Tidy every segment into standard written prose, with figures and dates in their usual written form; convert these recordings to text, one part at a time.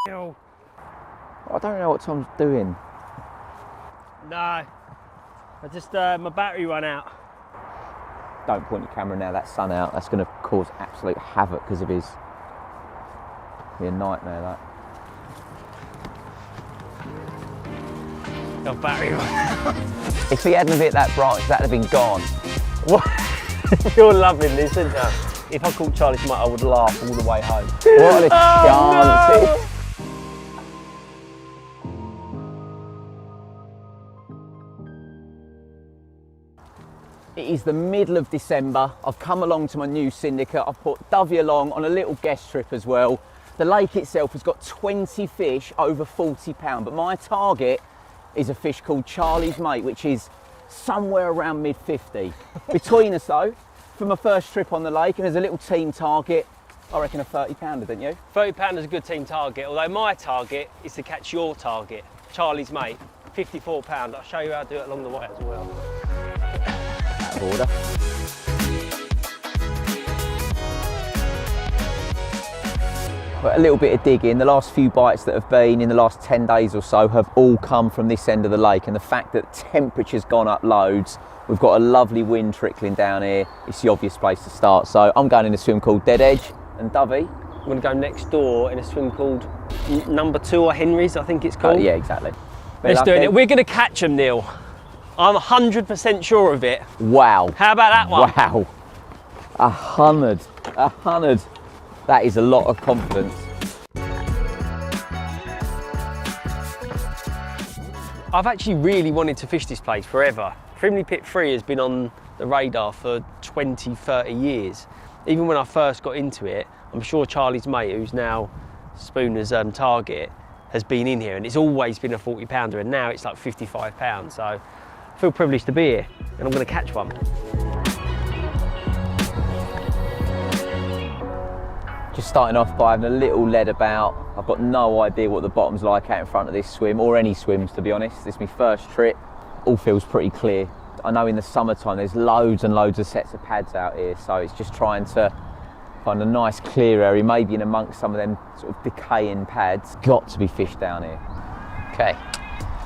Ew. I don't know what Tom's doing. No, I just, my battery ran out. Don't point your camera now, that's sun out. That's going to cause absolute havoc because of his... It'll be a nightmare, that. Your battery ran out. If he hadn't have hit that branch, that'd have been gone. What? You're loving this, aren't you? If I caught Charlie Smite, I would laugh all the way home. What a chance. No! It is the middle of December. I've come along to my new syndicate. I've put Dovey along on a little guest trip as well. The lake itself has got 20 fish over 40 pounds, but my target is a fish called Charlie's Mate, which is somewhere around mid-50. Between us though, for my first trip on the lake, and there's a little team target, I reckon a 30 pounder, don't you? 30 pound is a good team target, although my target is to catch your target, Charlie's Mate, 54 pound. I'll show you how to do it along the way as well. Out of order. But a little bit of digging. The last few bites that have been in the last 10 days or so have all come from this end of the lake, and the fact that temperature's gone up loads, we've got a lovely wind trickling down here, it's the obvious place to start. So I'm going in a swim called Dead Edge, and Dovey? I'm going to go next door in a swim called Number 2 or Henry's, I think it's called. Yeah, exactly. Let's do it. We're going to catch them, Neil. I'm 100% sure of it. Wow. How about that one? Wow. 100. 100. That is a lot of confidence. I've actually really wanted to fish this place forever. Frimley Pit 3 has been on the radar for 20, 30 years. Even when I first got into it, I'm sure Charlie's Mate, who's now Spooner's target, has been in here, and it's always been a 40 pounder, and now it's like 55 pounds. So I feel privileged to be here, and I'm going to catch one. Just starting off by having a little lead about. I've got no idea what the bottom's like out in front of this swim, or any swims to be honest. This is my first trip. All feels pretty clear. I know in the summertime there's loads and loads of sets of pads out here, so it's just trying to find a nice clear area, maybe in amongst some of them sort of decaying pads. Got to be fish down here. Okay.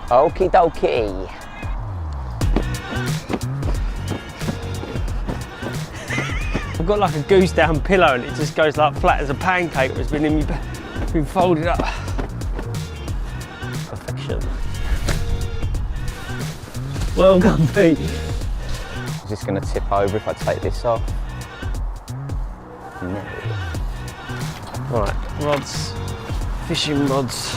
Okie dokie. I've got like a goose down pillow, and it just goes like flat as a pancake. It's been folded up. Perfection. Well done, Pete. Is this going to tip over if I take this off? No. Right, rods, fishing rods.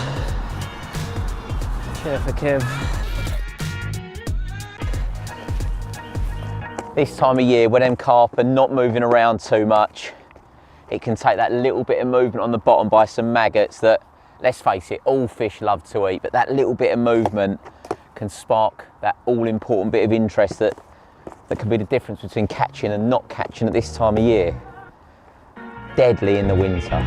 Chair for Kev. This time of year, when them carp are not moving around too much, it can take that little bit of movement on the bottom by some maggots that, let's face it, all fish love to eat, but that little bit of movement can spark that all-important bit of interest that can be the difference between catching and not catching at this time of year. Deadly in the winter.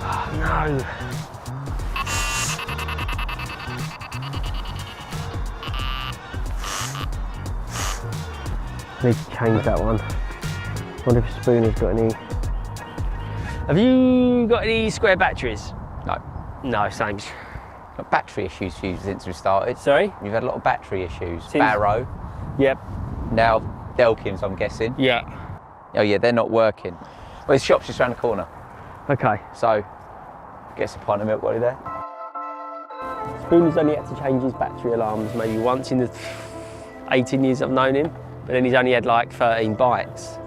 Oh no. Need to change that one. Wonder if Spooner's got any. Have you got any square batteries? No. No, same. Got battery issues since we started. Sorry? You've had a lot of battery issues. Since... Barrow. Yep. Now Delkins, I'm guessing. Yeah. Oh yeah, they're not working. Well, the shop's just around the corner. Okay. So, get us a pint of milk while you're there. Spooner's only had to change his battery alarms maybe once in the 18 years I've known him, but then he's only had like 13 bites.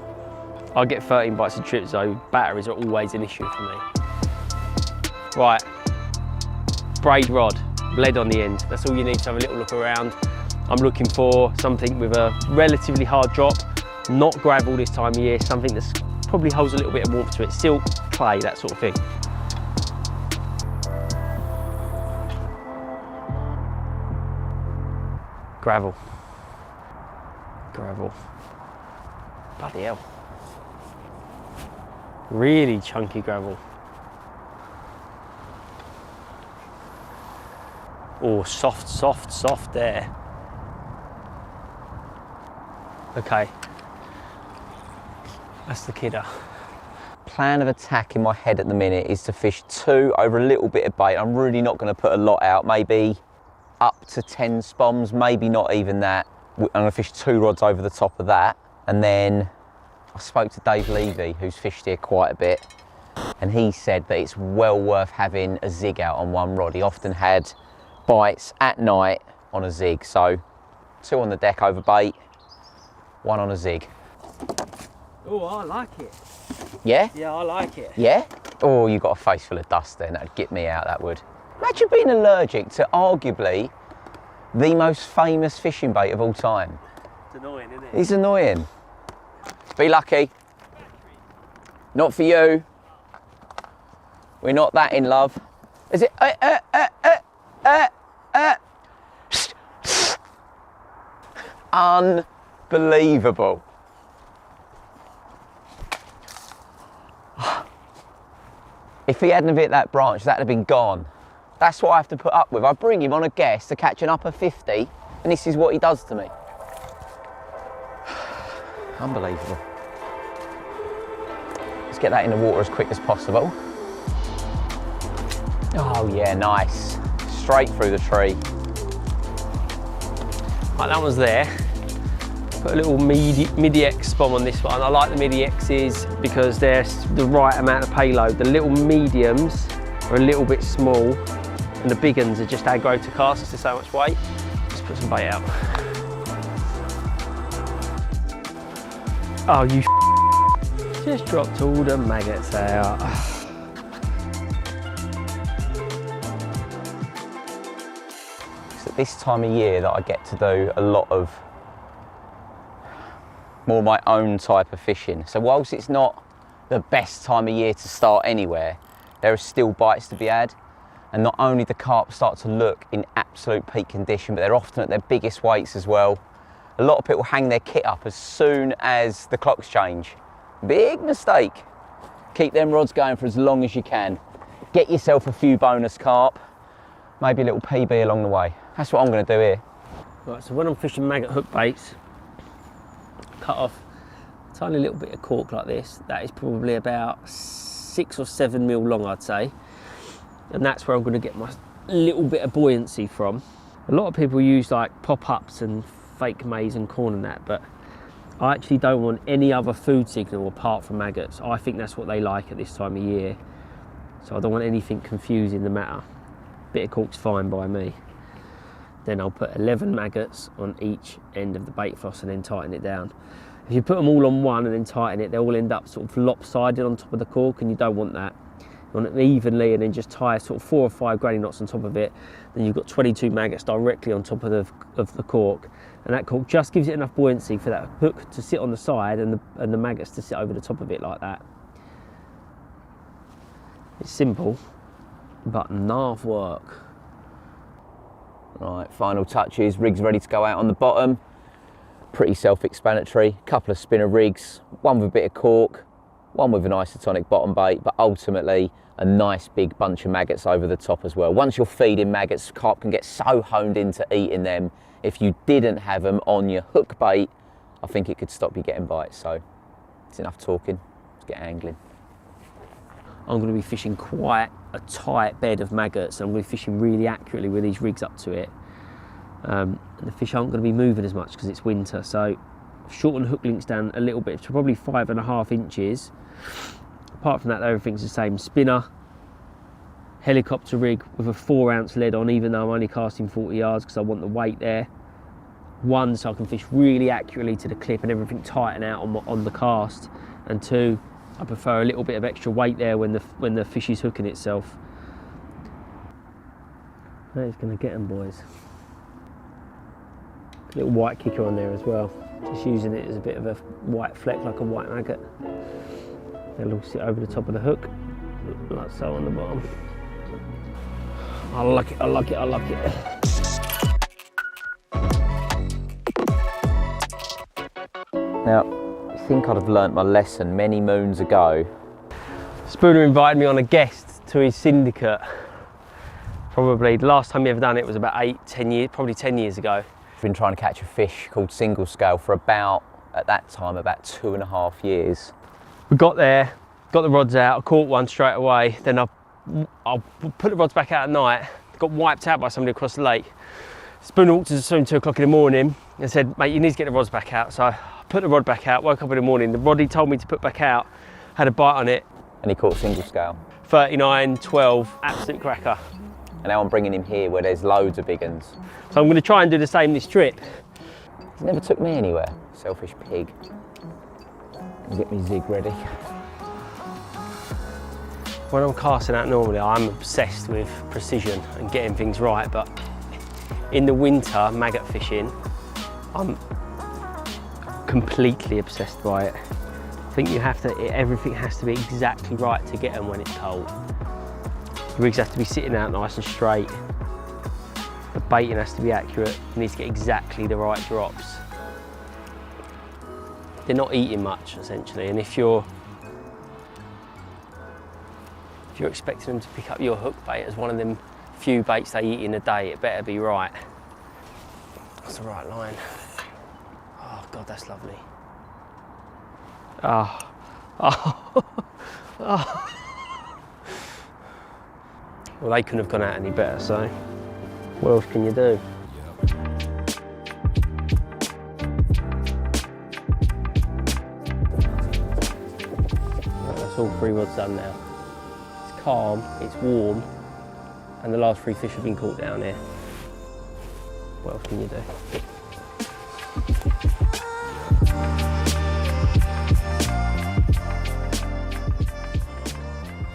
I get 13 bites a trip, so batteries are always an issue for me. Right, braid rod, lead on the end. That's all you need to have a little look around. I'm looking for something with a relatively hard drop, not gravel this time of year, something that probably holds a little bit of warmth to it, silt, clay, that sort of thing. Gravel. Gravel. Bloody hell. Really chunky gravel. Oh, soft, soft, soft there. Okay. That's the kidder. plan of attack in my head at the minute is to fish 2 over a little bit of bait. I'm really not going to put a lot out, maybe up to 10 spoms, maybe not even that. I'm going to fish 2 rods over the top of that. And then I spoke to Dave Levy, who's fished here quite a bit, and he said that it's well worth having a zig out on 1 rod. He often had bites at night on a zig, so 2 on the deck over bait, 1 on a zig. Oh, I like it. Yeah? Yeah, I like it. Yeah? Oh, you got a face full of dust then. That'd get me out, that would. Imagine being allergic to arguably the most famous fishing bait of all time. It's annoying, isn't it? It's annoying. Be lucky. Not for you. We're not that in love. Is it? Unbelievable. If he hadn't have hit that branch, that'd have been gone. That's what I have to put up with. I bring him on a guess to catch an upper 50, and this is what he does to me. Unbelievable. Let's get that in the water as quick as possible. Oh yeah, nice. Straight through the tree. Right, that one's there. Put a little midi-X spom on this one. I like the midi-X's because they're the right amount of payload. The little mediums are a little bit small, and the big ones are just aggro to cast because they're so much weight. Let's put some bait out. Oh, you just dropped all the maggots out. It's at this time of year that I get to do a lot of more my own type of fishing. So whilst it's not the best time of year to start anywhere, there are still bites to be had. And not only the carp start to look in absolute peak condition, but they're often at their biggest weights as well. A lot of people hang their kit up as soon as the clocks change. Big mistake. Keep them rods going for as long as you can. Get yourself a few bonus carp, maybe a little PB along the way. That's what I'm going to do here. Right, so when I'm fishing maggot hook baits, cut off a tiny little bit of cork like this. That is probably about 6 or 7 mil long, I'd say. And that's where I'm going to get my little bit of buoyancy from. A lot of people use like pop-ups and fake maize and corn and that, but I actually don't want any other food signal apart from maggots. I think that's what they like at this time of year. So I don't want anything confusing the matter. Bit of cork's fine by me. Then I'll put 11 maggots on each end of the bait floss and then tighten it down. If you put them all on one and then tighten it, they'll all end up sort of lopsided on top of the cork, and you don't want that. You want it evenly, and then just tie sort of 4 or 5 granny knots on top of it. Then you've got 22 maggots directly on top of the cork, and that cork just gives it enough buoyancy for that hook to sit on the side and the maggots to sit over the top of it like that. It's simple, but enough work. Right, final touches, rig's ready to go out on the bottom. Pretty self-explanatory, couple of spinner rigs, one with a bit of cork, one with an isotonic bottom bait, but ultimately a nice big bunch of maggots over the top as well. Once you're feeding maggots, carp can get so honed into eating them. If you didn't have them on your hook bait, I think it could stop you getting bites. So it's enough talking, let's get angling. I'm going to be fishing quite a tight bed of maggots. I'm going to be fishing really accurately with these rigs up to it. And the fish aren't going to be moving as much because it's winter. So shorten hook links down a little bit to probably 5.5 inches. Apart from that, everything's the same. Spinner, helicopter rig with a 4-ounce lead on, even though I'm only casting 40 yards because I want the weight there. 1, so I can fish really accurately to the clip and everything tighten out on the cast. And 2, I prefer a little bit of extra weight there when the fish is hooking itself. That is going to get them, boys. Little white kicker on there as well. Just using it as a bit of a white fleck, like a white maggot. They'll all sit over the top of the hook, like so on the bottom. I like it, I like it, I like it. Now, I think I'd have learnt my lesson many moons ago. Spooner invited me on a guest to his syndicate. Probably the last time he ever done it was about 8-10 years, probably 10 years ago. I've been trying to catch a fish called single scale for about, at that time, about 2.5 years. We got there, got the rods out, I caught one straight away, then I'll put the rods back out at night, got wiped out by somebody across the lake. Spooner walked to the swim 2 o'clock in the morning and said, mate, you need to get the rods back out. So I put the rod back out, woke up in the morning, the rod he told me to put back out had a bite on it. And he caught single scale. 39, 12, absolute cracker. And now I'm bringing him here where there's loads of big uns. So I'm going to try and do the same this trip. He never took me anywhere, selfish pig. Get me zig ready. When I'm casting out normally, I'm obsessed with precision and getting things right, but in the winter, maggot fishing, I'm completely obsessed by it. I think you have to, everything has to be exactly right to get them when it's cold. The rigs have to be sitting out nice and straight. The baiting has to be accurate. You need to get exactly the right drops. They're not eating much, essentially, and if you're expecting them to pick up your hook bait as one of them few baits they eat in a day, it better be right. That's the right line. Oh God, that's lovely. Oh. Oh. Oh. Well, they couldn't have gone out any better, so what else can you do? Right, that's all 3 rods done now. It's calm, it's warm, and the last 3 fish have been caught down here. What else can you do?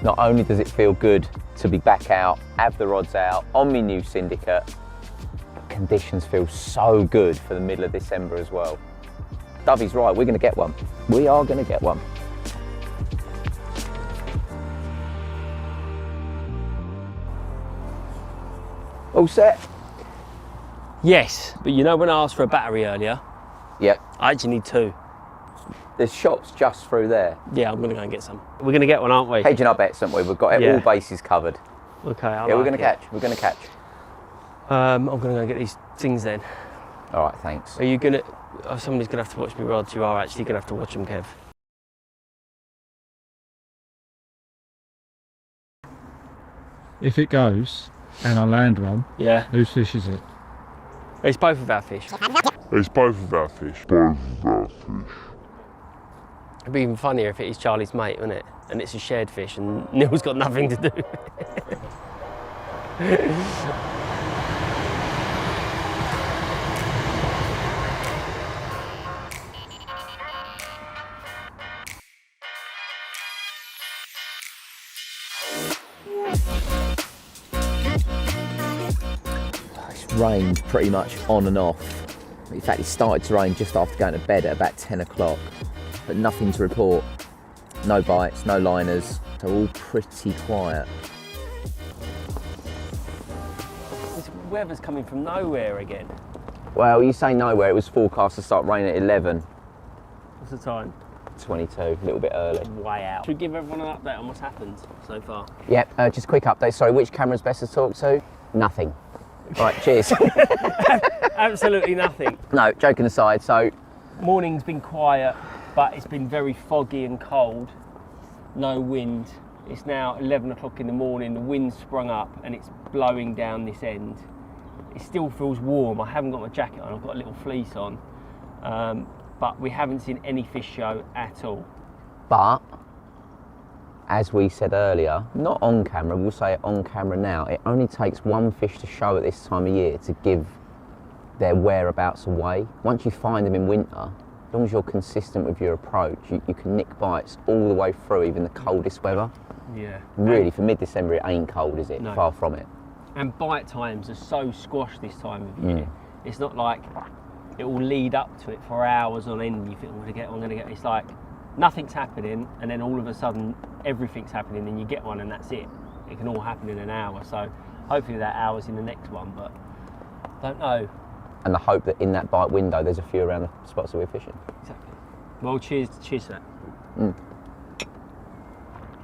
Not only does it feel good to be back out, have the rods out, on my new syndicate, but conditions feel so good for the middle of December as well. Dovey's right, we're going to get one. We are going to get one. All set? Yes, but you know when I asked for a battery earlier? Yep. I actually need 2. There's shops just through there. Yeah, I'm going to go and get some. We're going to get one, aren't we? Hedging our bets, aren't we? We've got all bases covered. Okay, yeah, we're going to catch. We're going to catch. I'm going to go and get these things then. All right, thanks. Are you going to... Oh, somebody's going to have to watch me rods. You are actually going to have to watch them, Kev. If it goes and I land one, yeah, whose fish is it? It's both of our fish. It's both of our fish. Both of our fish. It'd be even funnier if it is Charlie's mate, wouldn't it? And it's a shared fish and Neil's got nothing to do with it. It's rained pretty much on and off. In fact, it started to rain just after going to bed at about 10 o'clock, but nothing to report. No bites, no liners, so all pretty quiet. This weather's coming from nowhere again. Well, you say nowhere, it was forecast to start raining at 11. What's the time? 22, a little bit early. Way out. Should we give everyone an update on what's happened so far? Yep, just a quick update. Sorry, which camera's best to talk to? Nothing. Right, cheers. Absolutely nothing. No, joking aside, so... Morning's been quiet, but it's been very foggy and cold. No wind. It's now 11 o'clock in the morning, the wind's sprung up and it's blowing down this end. It still feels warm. I haven't got my jacket on, I've got a little fleece on. But we haven't seen any fish show at all. But, as we said earlier, not on camera, we'll say it on camera now, it only takes one fish to show at this time of year to give their whereabouts away. Once you find them in winter, as long as you're consistent with your approach, you can nick bites all the way through, even the coldest weather. Yeah. Really, for mid-December, it ain't cold, is it? No. Far from it. And bite times are so squashed this time of year. It's not like it will lead up to it for hours on end. You think, I'm going to get. It's like nothing's happening, and then all of a sudden everything's happening, and you get one, and that's it. It can all happen in an hour. So hopefully that hour's in the next one, but don't know. And the hope that in that bite window, there's a few around the spots that we're fishing. Exactly. Well, cheers to that.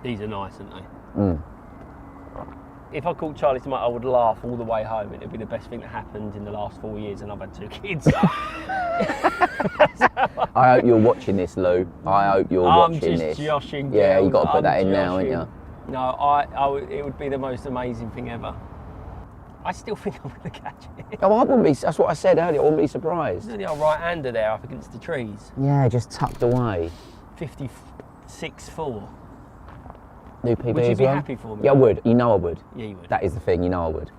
These are nice, aren't they? if I caught Charlie tonight, I would laugh all the way home. It'd be the best thing that happened in the last 4 years, and I've had 2 kids. I hope you're watching this, Lou. I hope you're watching this. I'm just joshing. Yeah, girls. you got to put that in now, joshing. ain't you? No, it would be the most amazing thing ever. I still think I'm going to catch it. Oh, I wouldn't be. That's what I said earlier. I wouldn't be surprised. There's only a right-hander there up against the trees. Yeah, just tucked away. 56.4. New PB Would you as be well? happy for me? Yeah, I would. You know I would. Yeah, you would. That is the thing. You know I would.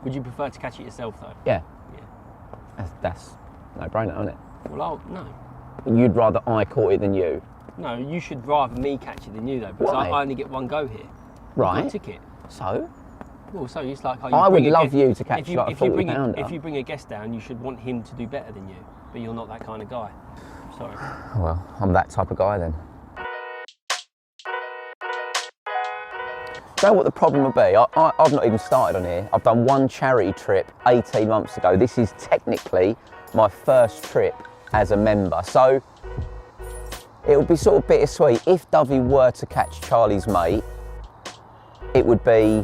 Would you prefer to catch it yourself, though? Yeah. Yeah. That's no-brainer, isn't it? Well, no. You'd rather I caught it than you. No, you should rather me catch it than you, though, because Why? I only get one go here. Right. I've got a ticket. So? Well, so it's like how I would love you to catch like a 40-pounder. If you bring a guest down, you should want him to do better than you, but you're not that kind of guy. Sorry. Well, I'm that type of guy then. Do you know what the problem would be? I've not even started on here. I've done one charity trip 18 months ago. This is technically my first trip as a member. So it would be sort of bittersweet. If Dovey were to catch Charlie's mate, it would be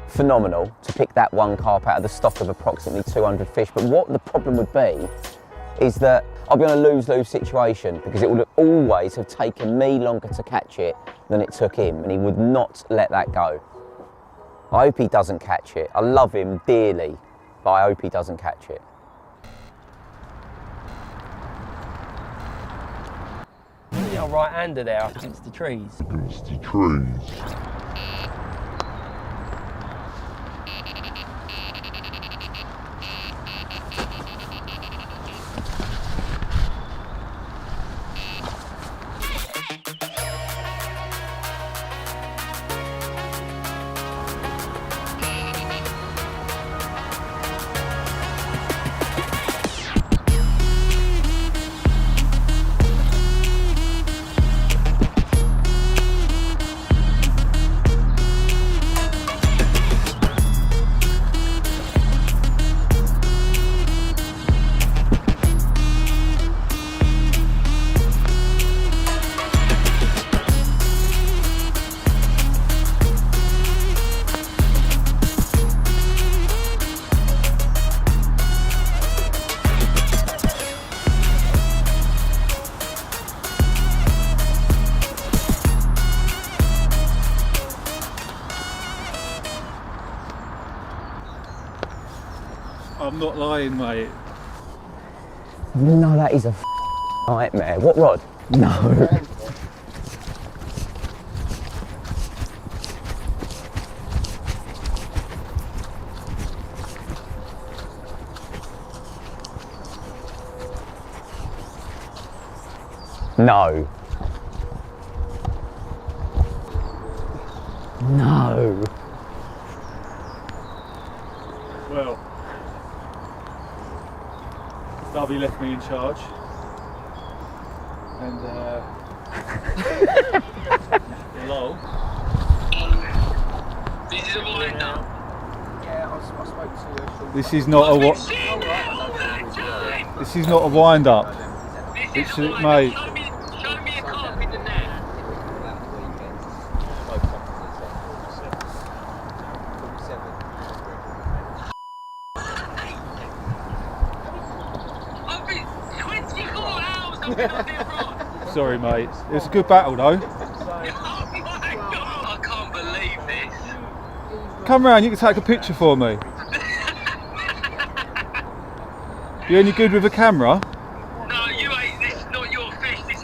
phenomenal to pick that one carp out of the stock of approximately 200 fish. But what the problem would be is that I'll be on a lose-lose situation, because it would always have taken me longer to catch it than it took him, and he would not let that go. I hope he doesn't catch it. I love him dearly, but I hope he doesn't catch it. There's a right-hander there up against the trees. Against the trees. I'm not lying, mate. No, that is a nightmare. What rod? No. No. No. Well, Dovey left me in charge, and hello. This is a wind-up. This is not a This is not a wind-up. It's mate. Show me a carp in the net. I've been 24 hours I've been on this rod. Sorry, mate. It was a good battle, though. Oh my God, I can't believe this. Come round. You can take a picture for me. You any good with a camera? No, you ain't. This is not your fish. This is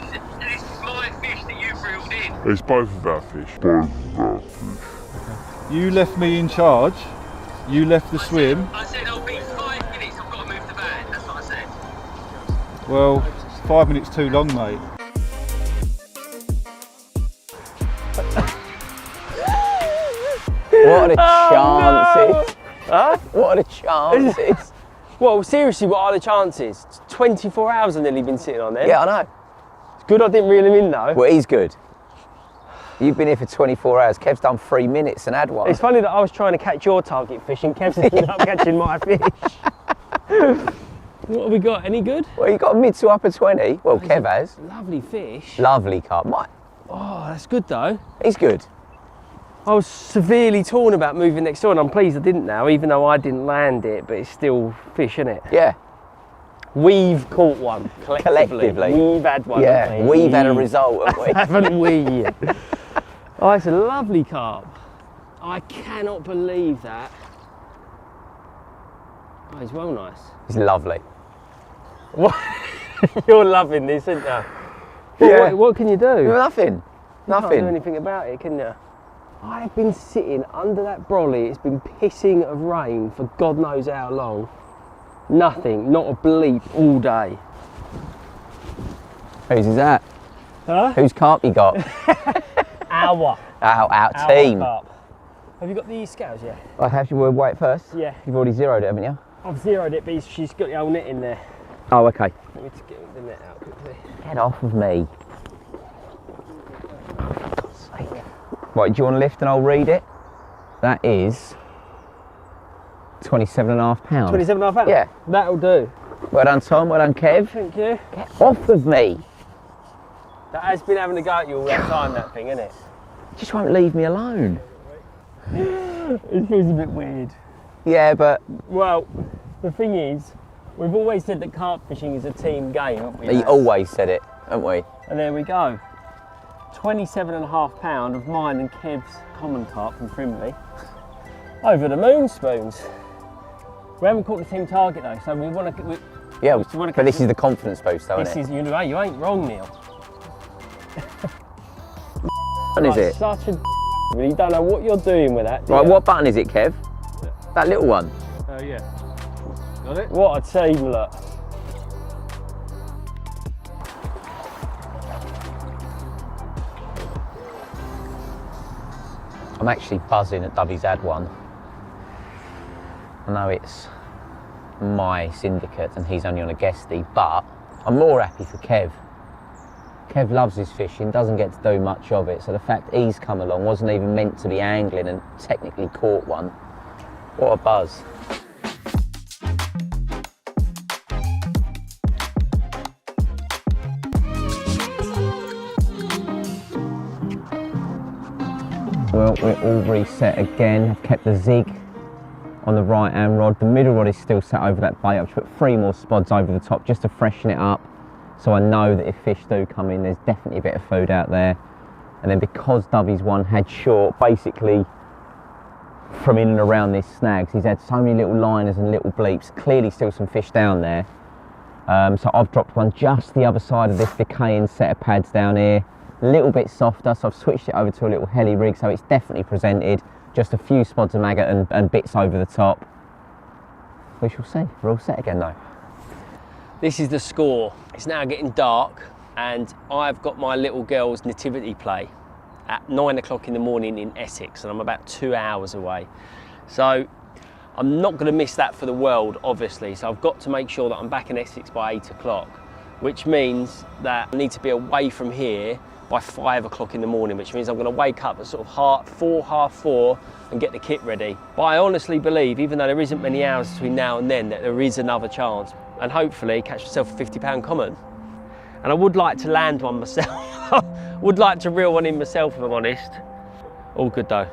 my fish that you reeled in. It's both of our fish. Both of our fish. You left me in charge. You left the swim. I said I'll be 5 minutes. I've got to move the van. That's what I said. Well, 5 minutes too long, mate. What are the chances? No. Huh? What are the chances? Well, seriously, what are the chances? 24 hours I've nearly been sitting on there. Yeah, I know. It's good I didn't reel him in though. Well, he's good. You've been here for 24 hours. Kev's done 3 minutes and had one. It's funny that I was trying to catch your target fish and Kev's ended up catching my fish. What have we got? Any good? Well, you got a mid to upper 20. Well, Kev has. Lovely fish. Lovely carp. Oh, that's good though. He's good. I was severely torn about moving next door, and I'm pleased I didn't now, even though I didn't land it, but it's still fish, isn't it? Yeah. We've caught one collectively. We've had one. Yeah, we've had a result, haven't we? Haven't we? Oh, it's a lovely carp. I cannot believe that. Oh, he's well nice. It's lovely. What? You're loving this, aren't you? Yeah. What can you do? Nothing. You can't do Nothing. anything about it, can you? I've been sitting under that brolly, it's been pissing of rain for God knows how long. Nothing, not a bleep all day. Whose is that? Huh? Whose carp you got? Our Team. carp. Have you got the scales yet? I have to wait first? Yeah. You've already zeroed it, haven't you? I've zeroed it, but she's got the old net in there. Oh, okay. Let me just get the net out quickly. Get off of me. Right, do you want to lift and I'll read it? That is 27.5 pounds. 27.5 pounds? Yeah. That'll do. Well done, Tom. Well done, Kev. Thank you. Get off of me. That has been having a go at you all that time, that thing, isn't it? Just won't leave me alone. It feels a bit weird. Yeah, but Well, the thing is, we've always said that carp fishing is a team game, haven't we? you always said it, haven't we? And there we go. 27.5 pound of mine and Kev's common carp from Frimley. Over the moon spoons. We haven't caught the team target though, so we want to. Yeah, wanna but this is the confidence boost, though, This isn't is, you ain't wrong, Neil. it? What is it? Such a you don't know what you're doing with that. do Right, you? what button is it, Kev? That little one. Oh yeah. Got it? What a team, look. I'm actually buzzing that Dovey's had one. I know it's my syndicate and he's only on a guestie, but I'm more happy for Kev. Kev loves his fishing, doesn't get to do much of it, so the fact he's come along, wasn't even meant to be angling and technically caught one. What a buzz. Well, we're all reset again. I've kept the zig on the right hand rod. The middle rod is still sat over that bait. I've put 3 more spods over the top just to freshen it up, so I know that if fish do come in, there's definitely a bit of food out there. And then because Dovey's one had short, basically from in and around these snags, he's had so many little liners and little bleeps, clearly still some fish down there. So I've dropped one just the other side of this decaying set of pads down here. A little bit softer, so I've switched it over to a little heli rig, so it's definitely presented. Just a few spots of maggot and bits over the top. We shall see. We're all set again though. This is the score. It's now getting dark and I've got my little girl's nativity play at 9 o'clock in the morning in Essex, and I'm about 2 hours away. So I'm not going to miss that for the world, obviously. So I've got to make sure that I'm back in Essex by 8 o'clock, which means that I need to be away from here by 5 o'clock in the morning, which means I'm going to wake up at sort of half four and get the kit ready. But I honestly believe, even though there isn't many hours between now and then, that there is another chance, and hopefully catch myself a £50 common. And I would like to land one myself. Would like to reel one in myself, if I'm honest. All good though.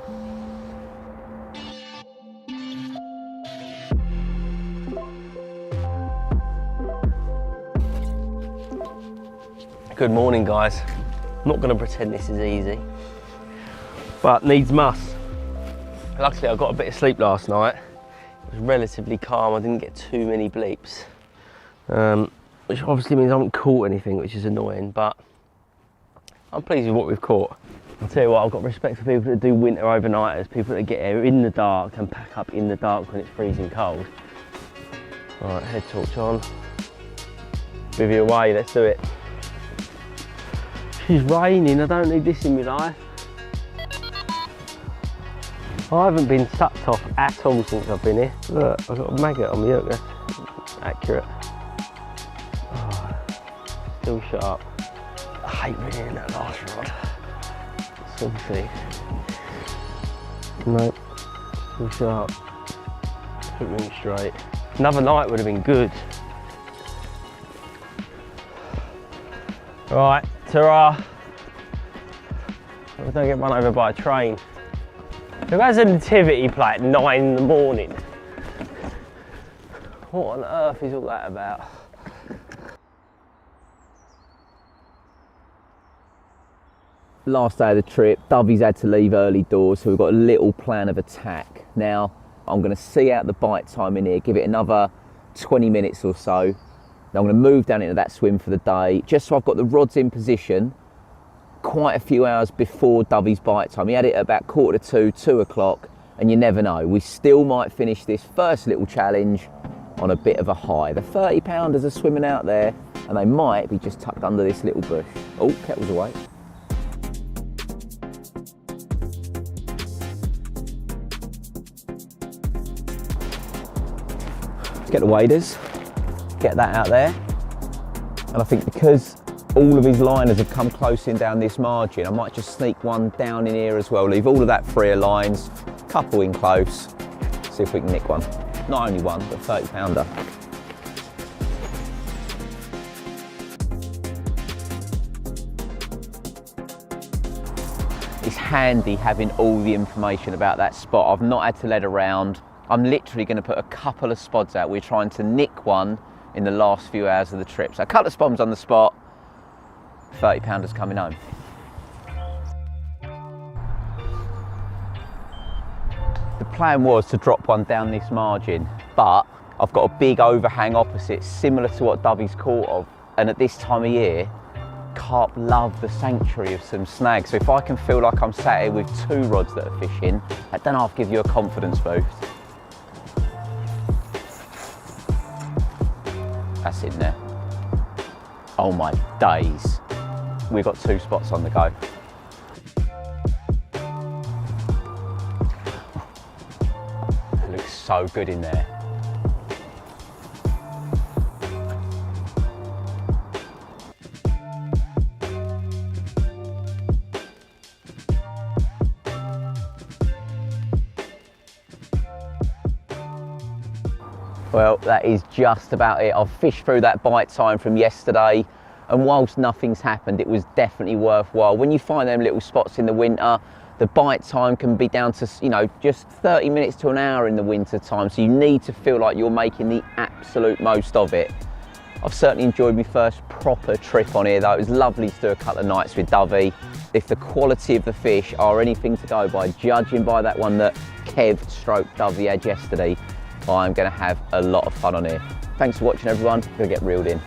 Good morning, guys. I'm not going to pretend this is easy, but needs must. Luckily, I got a bit of sleep last night. It was relatively calm. I didn't get too many bleeps, which obviously means I haven't caught anything, which is annoying, but I'm pleased with what we've caught. I'll tell you what, I've got respect for people that do winter overnighters, people that get here in the dark and pack up in the dark when it's freezing cold. All right, head torch on. Move you away, let's do it. It's raining, I don't need this in my life. I haven't been sucked off at all since I've been here. Look, I've got a maggot on my hook, that's accurate. Oh, still sharp. I hate reeling that last rod. So we'll see. Nope, still sharp. Hook ring straight. Another night would have been good. Right, ta-ra. I don't get run over by a train. Who has a nativity play at 9 in the morning? What on earth is all that about? Last day of the trip, Dovey's had to leave early doors, so we've got a little plan of attack. Now, I'm going to see out the bite time in here, give it another 20 minutes or so. Then I'm going to move down into that swim for the day, just so I've got the rods in position quite a few hours before Dovey's bite time. He had it at about 1:45, 2 o'clock, and you never know. We still might finish this first little challenge on a bit of a high. The 30-pounders are swimming out there, and they might be just tucked under this little bush. Oh, kettle's away. Get the waders, get that out there. And I think because all of his liners have come close in down this margin, I might just sneak one down in here as well. Leave all of that freer lines, couple in close, see if we can nick one. Not only one, but 30-pounder. It's handy having all the information about that spot. I've not had to let around. I'm literally going to put a couple of spods out. We're trying to nick one in the last few hours of the trip. So a couple of spods on the spot, 30-pounders coming home. The plan was to drop one down this margin, but I've got a big overhang opposite, similar to what Dovey's caught of. And at this time of year, carp love the sanctuary of some snags. So if I can feel like I'm sat here with 2 rods that are fishing, I don't know, I'll give you a confidence boost. That's in there. Oh my days. We've got 2 spots on the go. It looks so good in there. Well, that is just about it. I've fished through that bite time from yesterday, and whilst nothing's happened, it was definitely worthwhile. When you find them little spots in the winter, the bite time can be down to, you know, just 30 minutes to an hour in the winter time, so you need to feel like you're making the absolute most of it. I've certainly enjoyed my first proper trip on here though. It was lovely to do a couple of nights with Dovey. If the quality of the fish are anything to go by, judging by that one that Kev/Dovey had yesterday, I'm going to have a lot of fun on here. Thanks for watching everyone, I'm going to get reeled in.